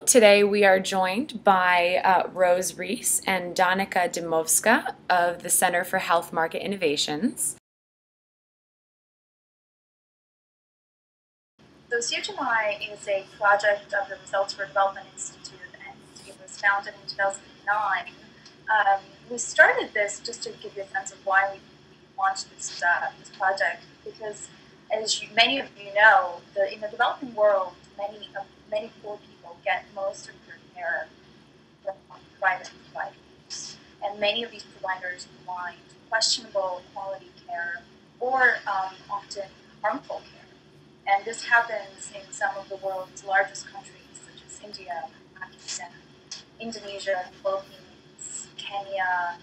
Today we are joined by Rose Reese and Danica Dymovska of the Center for Health Market Innovations. So CHMI is a project of the Results for Development Institute, and it was founded in 2009. We started this just to give you a sense of why we launched this project, because as many of you know, in the developing world, many poor people get most of their care from private providers, and many of these providers provide questionable quality care or often harmful care. And this happens in some of the world's largest countries, such as India, Pakistan, Indonesia, Philippines, Kenya.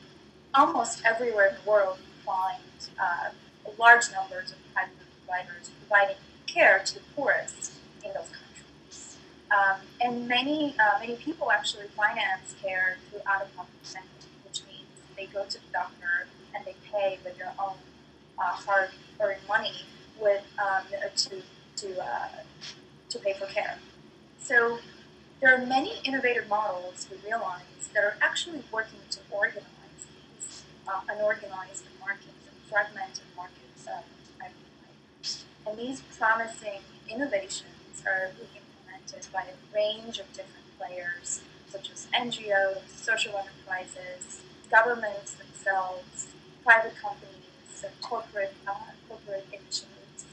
Almost everywhere in the world, you find large numbers of private providers providing care to the poorest in those countries. And many people actually finance care through out-of-pocket spending, which means they go to the doctor and they pay with their own hard-earned money to pay for care. So there are many innovative models, we realize, that are actually working to organize these unorganized markets and fragmented markets of private providers. And these promising innovations are being implemented by a range of different players, such as NGOs, social enterprises, governments themselves, private companies, and corporate initiatives.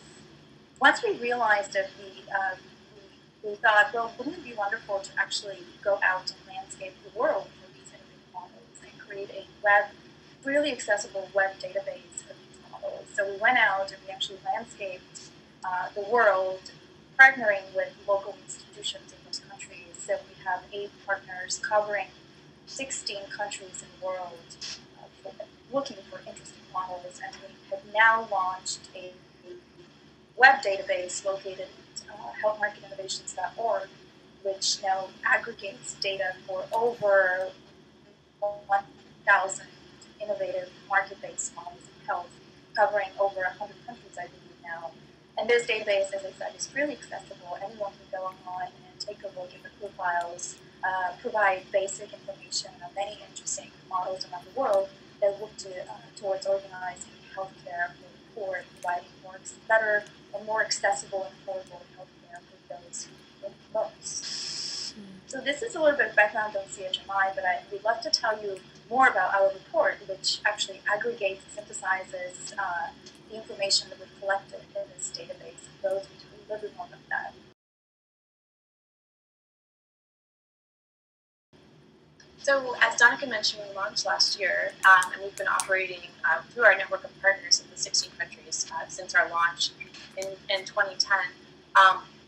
Once we realized it, we thought, well, wouldn't it be wonderful to actually go out and landscape the world for these innovative models and create a really accessible web database for these models? So we went out and we actually landscaped the world, partnering with local institutions in those countries. So we have 8 partners covering 16 countries in the world, looking for interesting models, and we have now launched a web database located at healthmarketinnovations.org, which now aggregates data for over 1,000 innovative market-based models of health, covering over 100 countries, I believe now. And this database, as I said, is really accessible. Anyone can go online and take a look at the profiles, provide basic information on many interesting models around the world that look towards organizing healthcare for the poor and providing better and more accessible and affordable healthcare for those who need most. So this is a little bit of background on CHMI, but we'd love to tell you more about our report, which actually aggregates and synthesizes the information that we've collected in this database. And those will tell you a little bit more about that. So as Danica mentioned, we launched last year, and we've been operating through our network of partners in the 16 countries since our launch in 2010.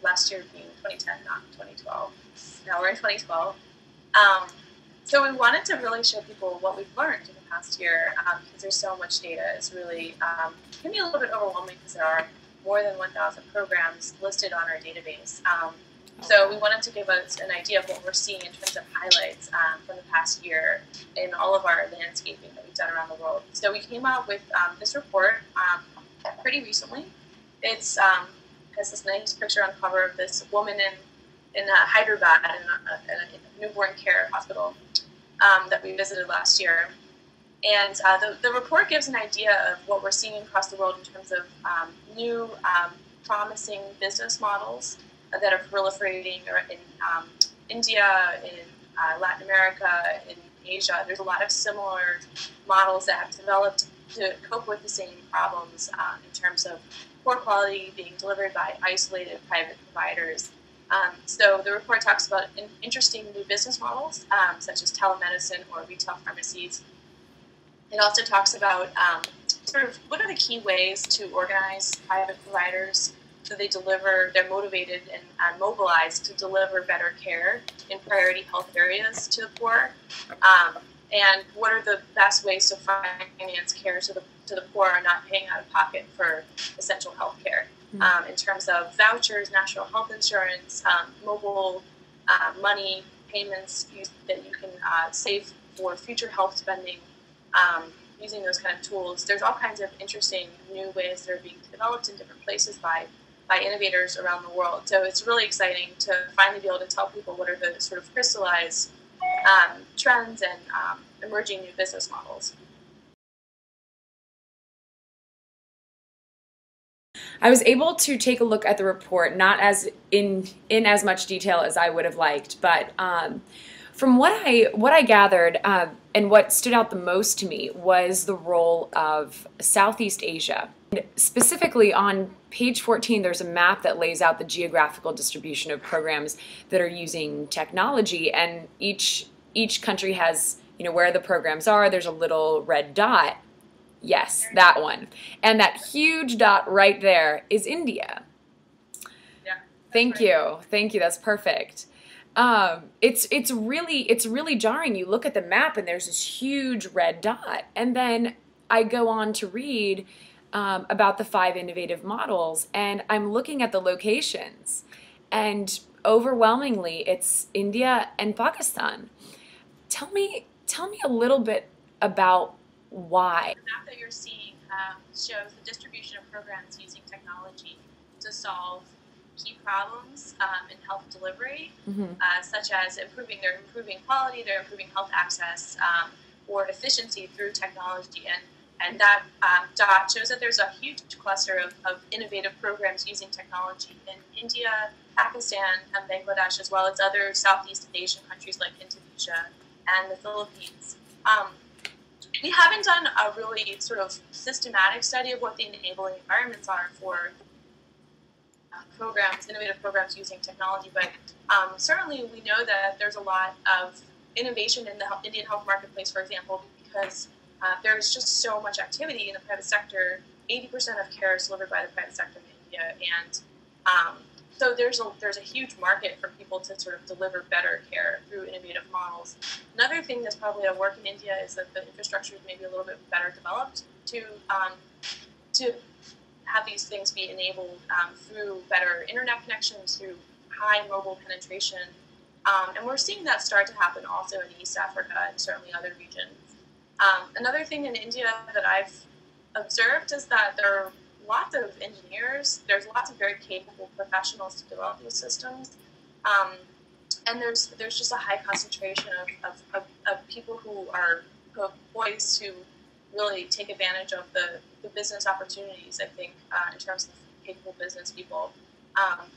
Last year being 2010, not 2012. Now we're in 2012. So we wanted to really show people what we've learned in the past year, because there's so much data. It's really can be a little bit overwhelming because there are more than 1,000 programs listed on our database. So we wanted to give us an idea of what we're seeing in terms of highlights from the past year in all of our landscaping that we've done around the world. So we came out with this report pretty recently. It's has this nice picture on the cover of this woman in Hyderabad in a newborn care hospital that we visited last year. And the report gives an idea of what we're seeing across the world in terms of new promising business models that are proliferating in India, in Latin America, in Asia. There's a lot of similar models that have developed to cope with the same problems in terms of poor quality being delivered by isolated private providers. So the report talks about interesting new business models, such as telemedicine or retail pharmacies. It also talks about sort of what are the key ways to organize private providers so they're motivated and mobilized to deliver better care in priority health areas to the poor, and what are the best ways to finance care so the poor are not paying out of pocket for essential health care, in terms of vouchers, national health insurance, mobile money payments that you can save for future health spending, using those kind of tools. There's all kinds of interesting new ways that are being developed in different places by by innovators around the world. So it's really exciting to finally be able to tell people what are the sort of crystallized trends and emerging new business models. I was able to take a look at the report, not as in as much detail as I would have liked, but from what I gathered, and what stood out the most to me was the role of Southeast Asia. Specifically on page 14, there's a map that lays out the geographical distribution of programs that are using technology, and each country has, where the programs are. There's a little red dot. Yes, that one. And that huge dot right there is India. Yeah. Thank you. Thank you. That's perfect. It's really jarring. You look at the map and there's this huge red dot. And then I go on to read about the 5 innovative models, and I'm looking at the locations, and overwhelmingly it's India and Pakistan. Tell me a little bit about why. The map that you're seeing shows the distribution of programs using technology to solve key problems in health delivery, such as improving quality, they're improving health access, or efficiency through technology. And that dot shows that there's a huge cluster of innovative programs using technology in India, Pakistan, and Bangladesh, as well as other Southeast Asian countries like Indonesia and the Philippines. We haven't done a really sort of systematic study of what the enabling environments are for innovative programs using technology, but certainly we know that there's a lot of innovation in the Indian health marketplace, for example, because there's just so much activity in the private sector. 80% of care is delivered by the private sector in India, and so there's a huge market for people to sort of deliver better care through innovative models. Another thing that's probably at work in India is that the infrastructure is maybe a little bit better developed to have these things be enabled through better internet connections, through high mobile penetration. And we're seeing that start to happen also in East Africa and certainly other regions. Another thing in India that I've observed is that there are lots of engineers, there's lots of very capable professionals to develop these systems. And there's just a high concentration of people who are poised to really take advantage of the business opportunities, I think, in terms of capable business people.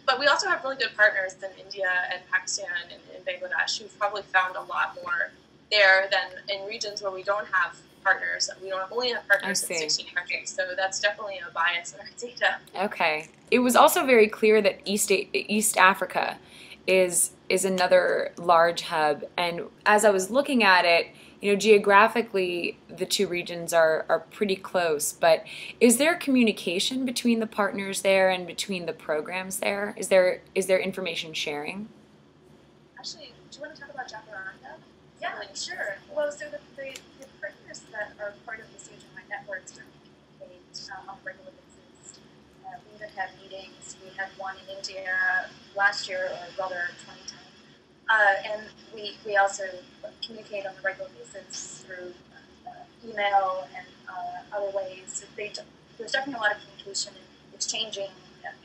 But we also have really good partners in India and Pakistan and in Bangladesh who've probably found a lot more there than in regions where we don't have partners. We don't only have partners in 16 countries, so that's definitely a bias in our data. Okay. It was also very clear that East Africa is another large hub, and as I was looking at it, geographically the two regions are pretty close, but is there communication between the partners there and between the programs there? Is there information sharing? Actually, do you want to talk about Jacaranda? Yeah, sure. Well, so the partners that are part of the CHMI network communicate on a regular basis. We even have meetings. We had one in India last year, or rather 2010. And we also communicate on a regular basis through email and other ways. There's definitely a lot of communication and exchanging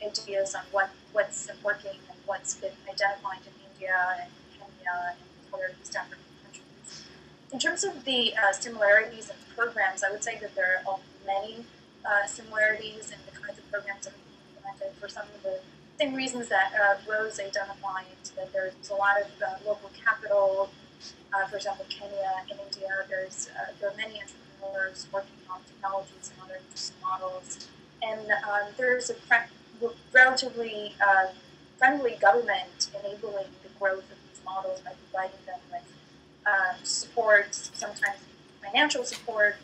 ideas on what's working and what's been identified in India and Kenya and other East African countries. In terms of the similarities in programs, I would say that there are many similarities in the kinds of programs that are being implemented for some of the same reasons that Rose identified, that there's a lot of local capital. For example, Kenya and India, there are many entrepreneurs working on technologies and other models, and there's a relatively friendly government enabling the growth of these models by providing them with support, sometimes financial support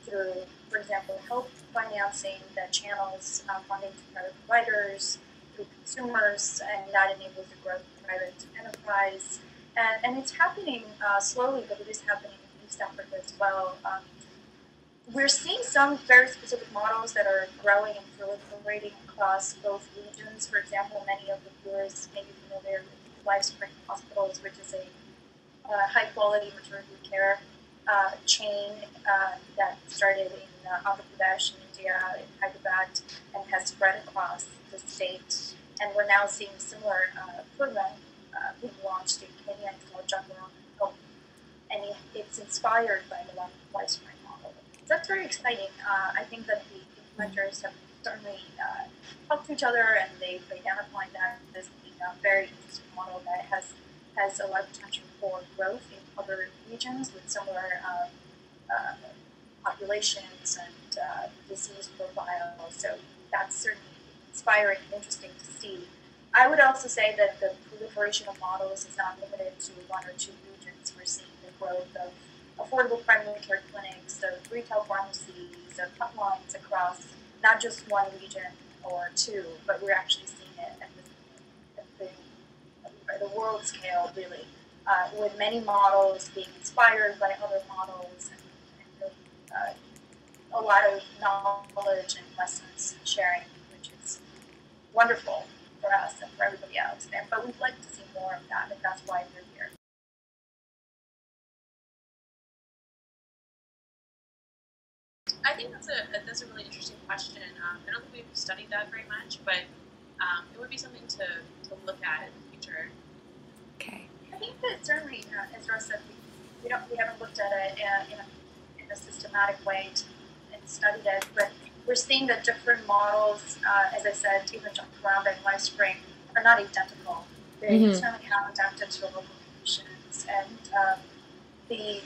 through, for example, health financing that channels funding to private providers, through consumers, and that enables the growth of private enterprise. And it's happening slowly, but it is happening in East Africa as well. We're seeing some very specific models that are growing and proliferating across both regions. For example, many of the viewers may be familiar with LifeSpring Hospitals, which is a high-quality maternity care chain that started in Andhra Pradesh in India, in Hyderabad, and has spread across the state. And we're now seeing a similar program being launched in Kenya. It's called Jacaranda Health, and it's inspired by the lifestyle model. So that's very exciting. I think that the implementers have certainly helped each other, and they've identified that as a very interesting model that has a lot of potential for growth in other regions with similar populations and disease profiles. So that's certainly inspiring and interesting to see. I would also say that the proliferation of models is not limited to one or two regions. We're seeing the growth of affordable primary care clinics, of retail pharmacies, of hotlines across not just one region or two, but we're actually seeing it at the world scale, really, with many models being inspired by other models and a lot of knowledge and lessons sharing, which is wonderful for us and for everybody else. But we'd like to see more of that, and that's why we're here. I think that's a really interesting question. I don't think we've studied that very much, but it would be something to look at in the future. Okay. I think that certainly, as Ross said, we haven't looked at it in a systematic way and studied it, but we're seeing that different models, as I said, even Jacaranda and LifeSpring, are not identical. They certainly have adapted to local conditions, and the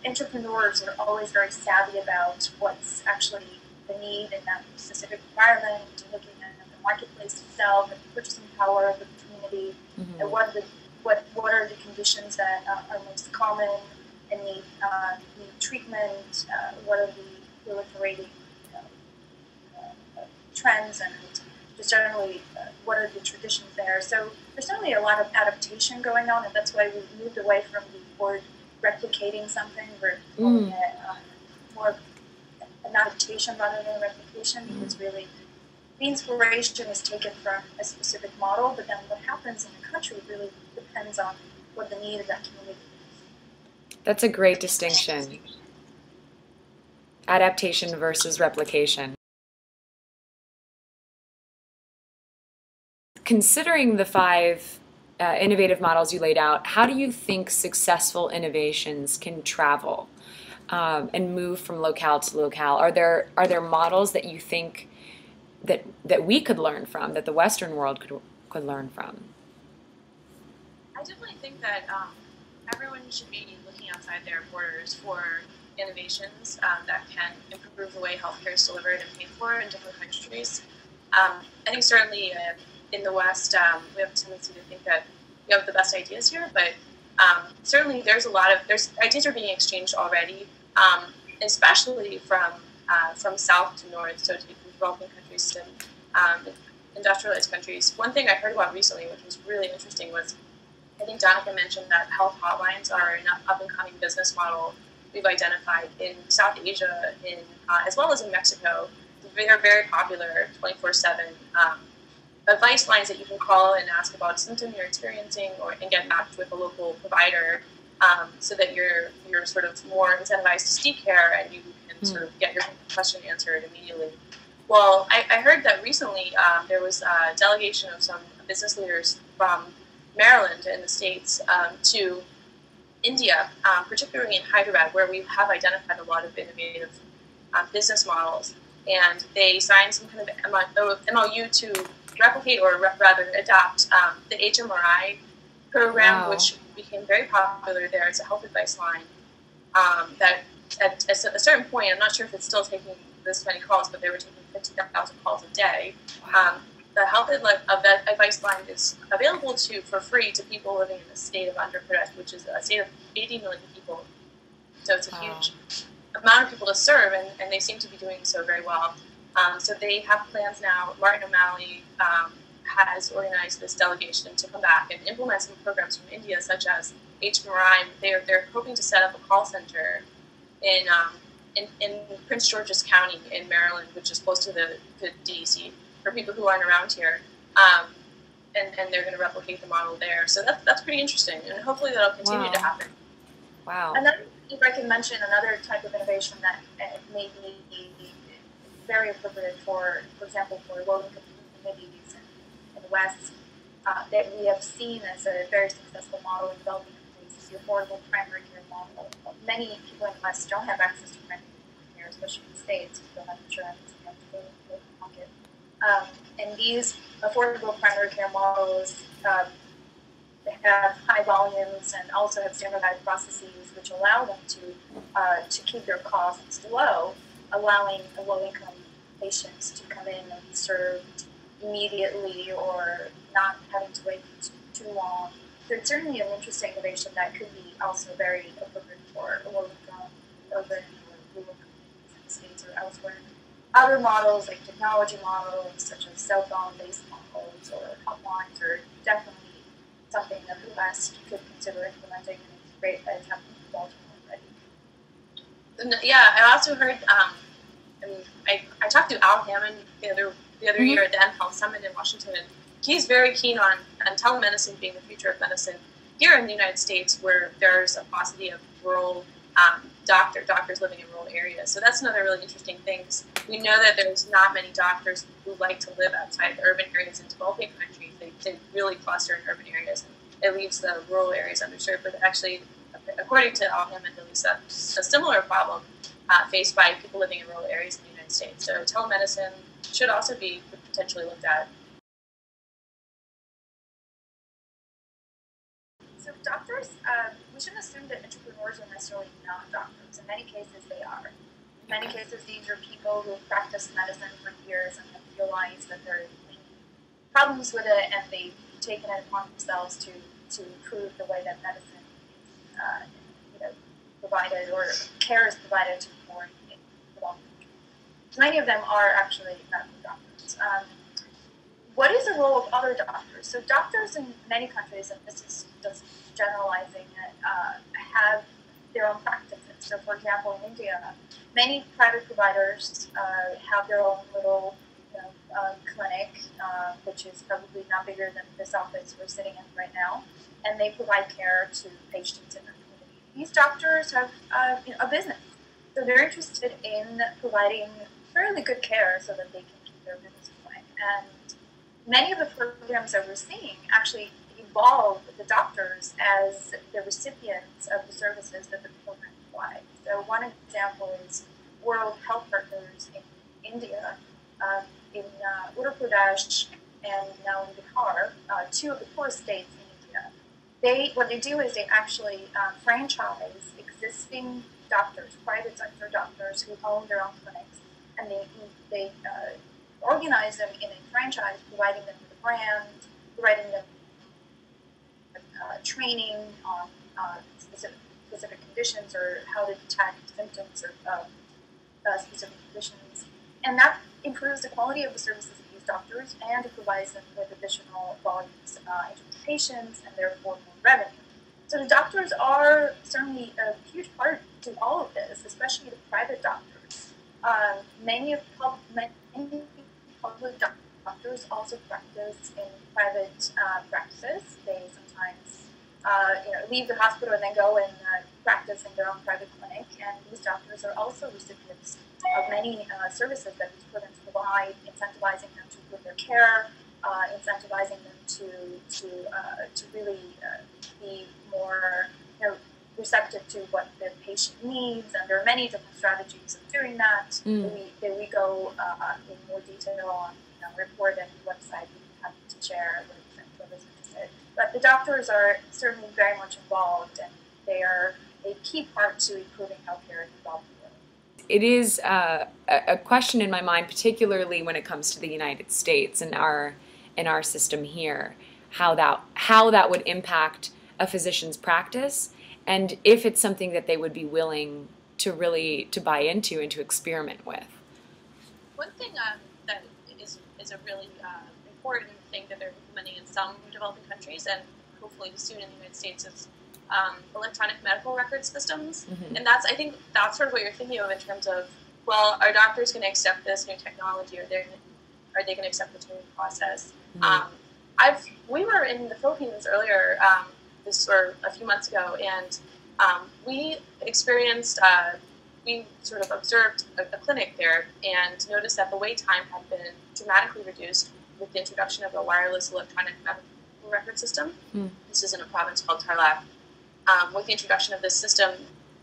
entrepreneurs are always very savvy about what's actually the need in that specific environment, looking at the marketplace itself and the purchasing power of the community, and what are the conditions that are most common and need treatment, what are the proliferating trends, and just generally what are the traditions there. So there's certainly a lot of adaptation going on, and that's why we moved away from the word replicating something. We're calling it more an adaptation rather than replication, because really the inspiration is taken from a specific model, but then what happens in the country really depends on what the need of that community is. That's a great distinction. Adaptation versus replication. Considering the 5 innovative models you laid out, how do you think successful innovations can travel and move from locale to locale? Are there models that you think that we could learn from, that the Western world could learn from? I definitely think that everyone should be looking outside their borders for innovations that can improve the way healthcare is delivered and paid for in different countries. I think certainly in the West, we have a tendency to think that we have the best ideas here, but certainly there's ideas are being exchanged already, especially from south to north, so to developing countries to industrialized countries. One thing I heard about recently, which was really interesting, was I think Danica mentioned that health hotlines are an up-and-coming business model we've identified in South Asia, as well as in Mexico. They're very popular, 24/7. Advice lines that you can call and ask about symptom you're experiencing, and get matched with a local provider, so that you're sort of more incentivized to seek care and you can sort of get your question answered immediately. Well, I heard that recently there was a delegation of some business leaders from Maryland in the States to India, particularly in Hyderabad, where we have identified a lot of innovative business models, and they signed some kind of MOU to replicate, or rather adopt, the HMRI program, which became very popular there. It's a health advice line that at a certain point, I'm not sure if it's still taking this many calls, but they were taking 50,000 calls a day. The health advice line is available for free to people living in the state of Andhra Pradesh, which is a state of 80 million people. So it's a huge amount of people to serve, and they seem to be doing so very well. So they have plans now. Martin O'Malley has organized this delegation to come back and implement some programs from India, such as HMRI. They're hoping to set up a call center in Prince George's County in Maryland, which is close to the DEC, for people who aren't around here. And they're going to replicate the model there. So that's pretty interesting, and hopefully that'll continue to happen. Wow. Another, if I can mention another type of innovation that may be very appropriate for example, for low-income communities in the West, that we have seen as a very successful model in developing countries is the affordable primary care model. Many people in the West don't have access to primary care, especially in the States, who don't have insurance and have to go to the market. And these affordable primary care models they have high volumes and also have standardized processes which allow them to keep their costs low, allowing the low-income patients to come in and be served immediately or not having to wait too long. So it's certainly an interesting innovation that could be also very appropriate for low-income, urban, or rural communities in the States or elsewhere. Other models, like technology models, such as cell phone-based models or hotlines, are definitely something that the West could consider implementing, and it's great that it's happening in Baltimore already. Yeah, I also heard, I talked to Al Hammond the other year at the NHealth Summit in Washington, and he's very keen on telemedicine being the future of medicine here in the United States, where there's a paucity of rural doctors living in rural areas. So that's another really interesting thing. We know that there's not many doctors who like to live outside the urban areas in developing countries. They really cluster in urban areas, and it leaves the rural areas underserved. But actually, according to Al Hammond, at least that's a similar problem faced by people living in rural areas in the United States. So telemedicine should also be potentially looked at. So doctors, we shouldn't assume that entrepreneurs are necessarily not doctors. In many cases, they are. In many cases, these are people who have practiced medicine for years and have realized that there are problems with it, and they've taken it upon themselves to improve the way that medicine is provided or care is provided to poor in developing countries. Many of them are actually medical doctors. What is the role of other doctors? So doctors in many countries, and this is just generalizing it, have their own practices. So for example, in India, many private providers have their own little clinic, which is probably not bigger than this office we're sitting in right now, and they provide care to patients in their community. These doctors have a business, so they're interested in providing fairly good care so that they can keep their business going. And many of the programs that we're seeing actually involve the doctors as the recipients of the services that the program provides. So one example is World Health Partners in India, in Uttar Pradesh and now in Bihar, two of the poorest states in India. What they do is they actually franchise existing doctors, private sector doctors who own their own clinics, and they organize them in a franchise, providing them with a brand, providing them training on specific conditions or how to detect symptoms of specific conditions. And that improves the quality of the services of these doctors, and it provides them with additional volumes into the patients and therefore more revenue. So the doctors are certainly a huge part to all of this, especially the private doctors. Many public doctors also practice in private practices. They sometimes leave the hospital and then go and practice in their own private clinic. And these doctors are also recipients of many services that these programs provide, incentivizing them to improve their care, incentivizing them to really be more receptive to what the patient needs. And there are many different strategies of doing that. That we go in more detail on report and website we have to share with whoever's interested. But the doctors are certainly very much involved, and they are a key part to improving healthcare in the developing world. It is a question in my mind, particularly when it comes to the United States and our system here, how that would impact a physician's practice, and if it's something that they would be willing to buy into and to experiment with. One thing that is a really important thing that they're implementing in some developing countries, and hopefully soon in the United States, is electronic medical record systems. Mm-hmm. And I think that's sort of what you're thinking of in terms of, well, are doctors going to accept this new technology, or are they going to accept this new process? Mm-hmm. We were in the Philippines earlier, a few months ago, and We experienced, we sort of observed a clinic there and noticed that the wait time had been dramatically reduced with the introduction of a wireless electronic medical record system. This is in a province called Tarlac. With the introduction of this system,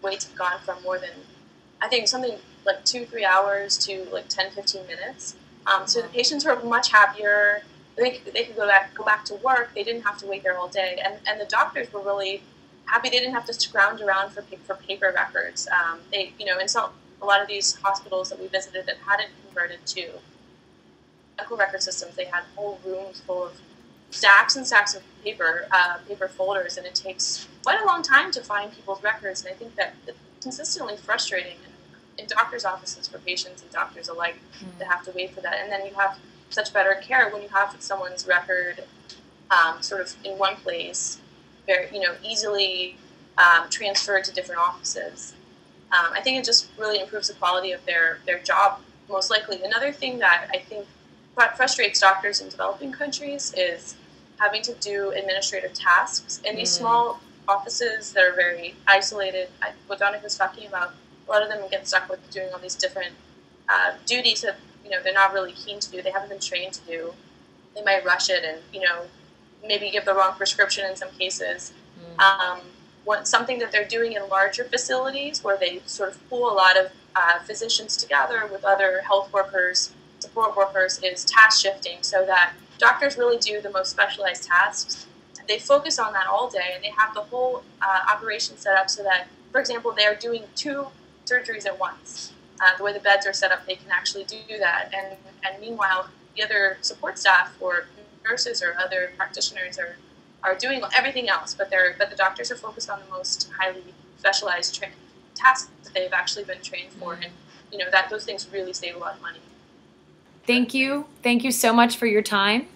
waits have gone from more than, I think, something like 2-3 hours to like 10-15 minutes. So the patients were much happier. They could go back to work. They didn't have to wait there all day, and the doctors were really happy. They didn't have to scrounge around for paper records. They, in a lot of these hospitals that we visited that hadn't converted to medical record systems, they had whole rooms full of stacks and stacks of paper folders, and it takes quite a long time to find people's records. And I think that it's consistently frustrating in doctors' offices for patients and doctors alike to have to wait for that. And then you have such better care when you have someone's record sort of in one place, very easily transferred to different offices. I think it just really improves the quality of their job, most likely. Another thing that I think frustrates doctors in developing countries is having to do administrative tasks in these small offices that are very isolated. What Donica was talking about, a lot of them get stuck with doing all these different duties that they're not really keen to do. They haven't been trained to do. They might rush it and maybe give the wrong prescription in some cases. Something that they're doing in larger facilities where they sort of pool a lot of physicians together with other health workers, support workers, is task shifting, so that doctors really do the most specialized tasks. They focus on that all day, and they have the whole operation set up so that, for example, they are doing 2 surgeries at once. The way the beds are set up, they can actually do that. And meanwhile, the other support staff or nurses or other practitioners are doing everything else, but the doctors are focused on the most highly specialized tasks that they've actually been trained for, and that those things really save a lot of money. Thank you so much for your time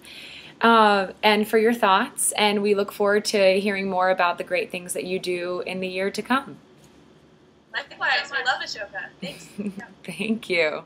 and for your thoughts, and we look forward to hearing more about the great things that you do in the year to come. Likewise, we love Ashoka. Thanks. Thank you.